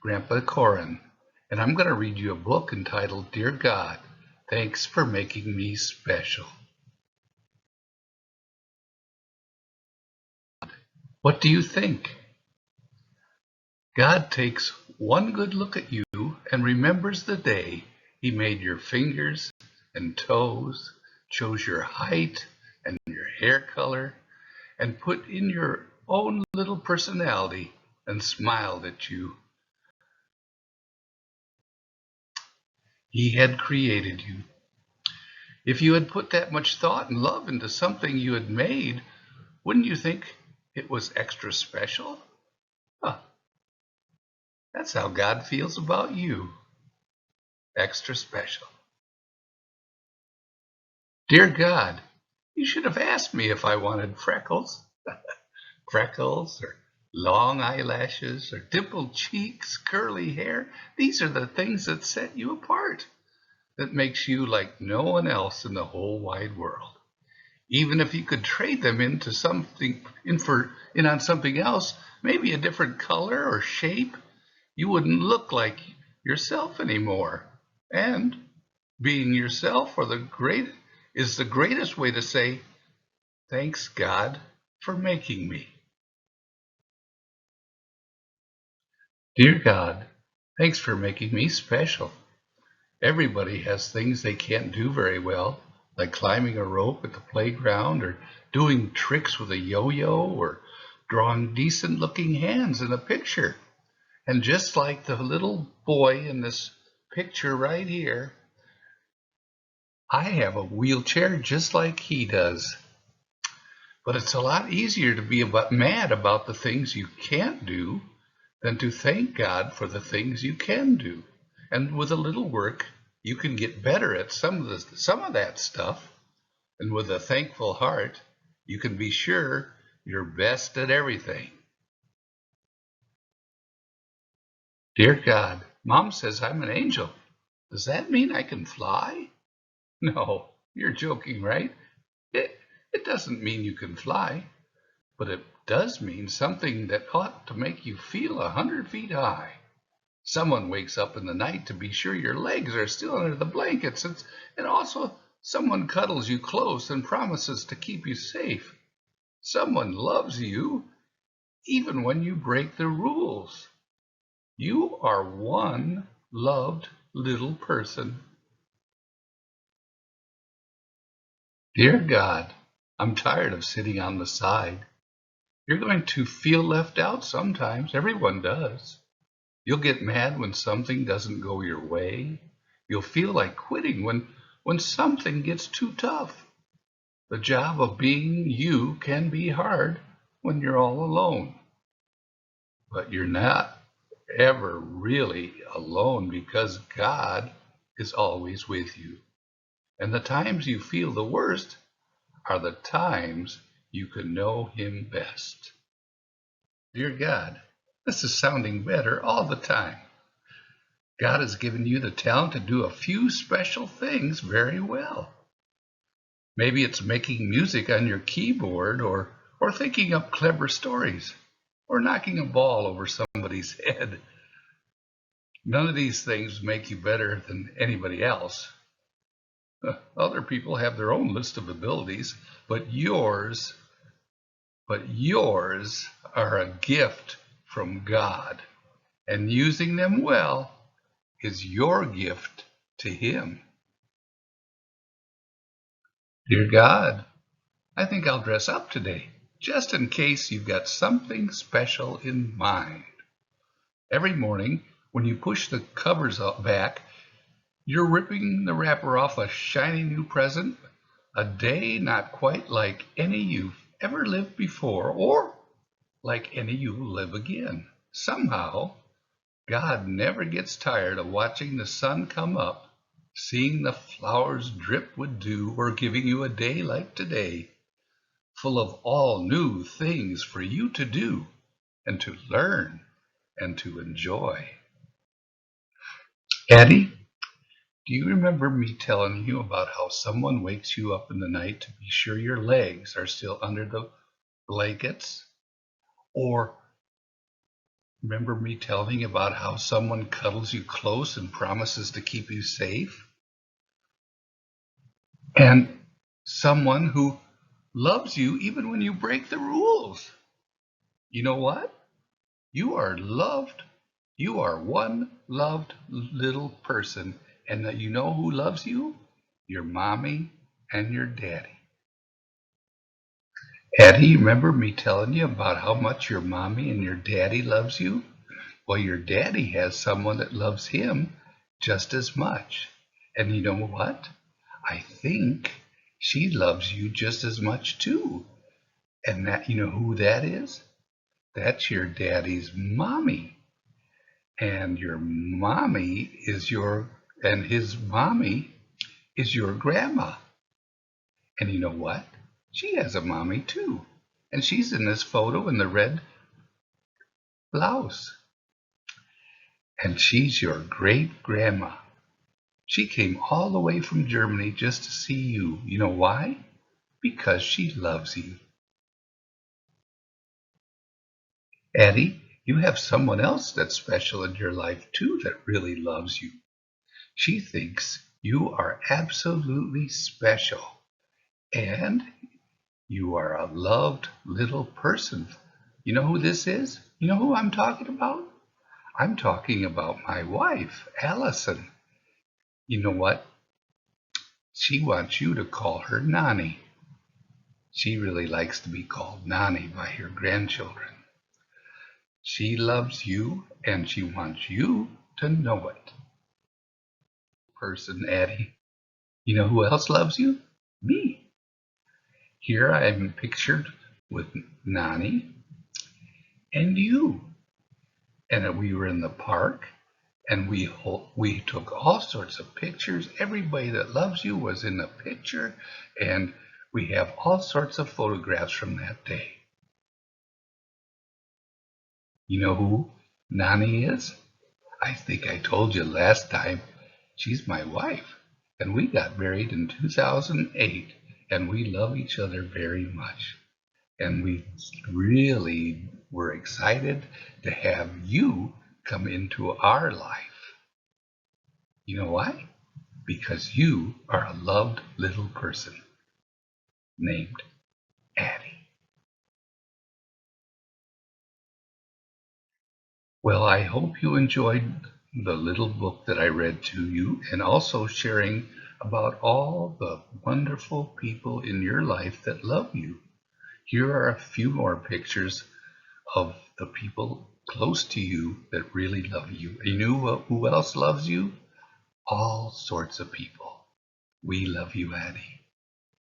Grandpa Corin, and I'm going to read you a book entitled Dear God, Thanks for Making Me Special. What do you think? God takes one good look at you and remembers the day He made your fingers and toes, chose your height and your hair color, and put in your own little personality and smiled at you. He had created you. If you had put that much thought and love into something you had made, wouldn't you think it was extra special? Huh, that's how God feels about you. Extra special. Dear God, you should have asked me if I wanted freckles. Freckles or long eyelashes or dimpled cheeks, curly hair. These are the things that set you apart, that makes you like no one else in the whole wide world. Even if you could trade them into something in on something else, maybe a different color or shape, you wouldn't look like yourself anymore. And being yourself is the greatest way to say, thanks God for making me. Dear God, thanks for making me special. Everybody has things they can't do very well, like climbing a rope at the playground or doing tricks with a yo-yo or drawing decent looking hands in a picture. And just like the little boy in this picture right here, I have a wheelchair just like he does. But it's a lot easier to be mad about the things you can't do than to thank God for the things you can do. And with a little work, you can get better at some of that stuff. And with a thankful heart, you can be sure you're best at everything. Dear God, Mom says I'm an angel. Does that mean I can fly? No, you're joking, right? It doesn't mean you can fly, but it does mean something that ought to make you feel 100 feet high. Someone wakes up in the night to be sure your legs are still under the blankets, and also someone cuddles you close and promises to keep you safe. Someone loves you even when you break the rules. You are one loved little person. Dear God, I'm tired of sitting on the side. You're going to feel left out sometimes. Everyone does. You'll get mad when something doesn't go your way. You'll feel like quitting when something gets too tough. The job of being you can be hard when you're all alone. But you're not ever really alone because God is always with you. And the times you feel the worst are the times you can know Him best. Dear God, this is sounding better all the time. God has given you the talent to do a few special things very well. Maybe it's making music on your keyboard or thinking up clever stories or knocking a ball over somebody's head. None of these things make you better than anybody else. Other people have their own list of abilities, but yours are a gift from God, and using them well is your gift to Him. Dear God, I think I'll dress up today, just in case you've got something special in mind. Every morning, when you push the covers back, you're ripping the wrapper off a shiny new present, a day not quite like any you've ever lived before, or like any you'll live again. Somehow, God never gets tired of watching the sun come up, seeing the flowers drip with dew, or giving you a day like today, full of all new things for you to do and to learn and to enjoy. Addie, do you remember me telling you about how someone wakes you up in the night to be sure your legs are still under the blankets? Or Remember me telling you about how someone cuddles you close and promises to keep you safe? And someone who loves you even when you break the rules. You know what? You are loved. You are one loved little person. And that you know who loves you? Your mommy and your daddy. Eddie, remember me telling you about how much your mommy and your daddy loves you? Well, your daddy has someone that loves him just as much. And you know what? I think she loves you just as much too. And that, you know who that is? That's your daddy's mommy. And your mommy is and his mommy is your grandma. And you know what? She has a mommy too. And she's in this photo in the red blouse. And she's your great grandma. She came all the way from Germany just to see you. You know why? Because she loves you. Addie, you have someone else that's special in your life too that really loves you. She thinks you are absolutely special and you are a loved little person. You know who this is? You know who I'm talking about? I'm talking about my wife, Allison. You know what? She wants you to call her Nani. She really likes to be called Nani by her grandchildren. She loves you and she wants you to know it. Person, Addie. You know who else loves you? Me. Here I am pictured with Nani and you. And we were in the park and we took all sorts of pictures. Everybody that loves you was in the picture and we have all sorts of photographs from that day. You know who Nani is? I think I told you last time. She's my wife, and we got married in 2008, and we love each other very much. And we really were excited to have you come into our life. You know why? Because you are a loved little person named Addie. Well, I hope you enjoyed the little book that I read to you and also sharing about all the wonderful people in your life that love you. Here are a few more pictures of the people close to you that really love you. You know who else loves you? All sorts of people. We love you, Addie.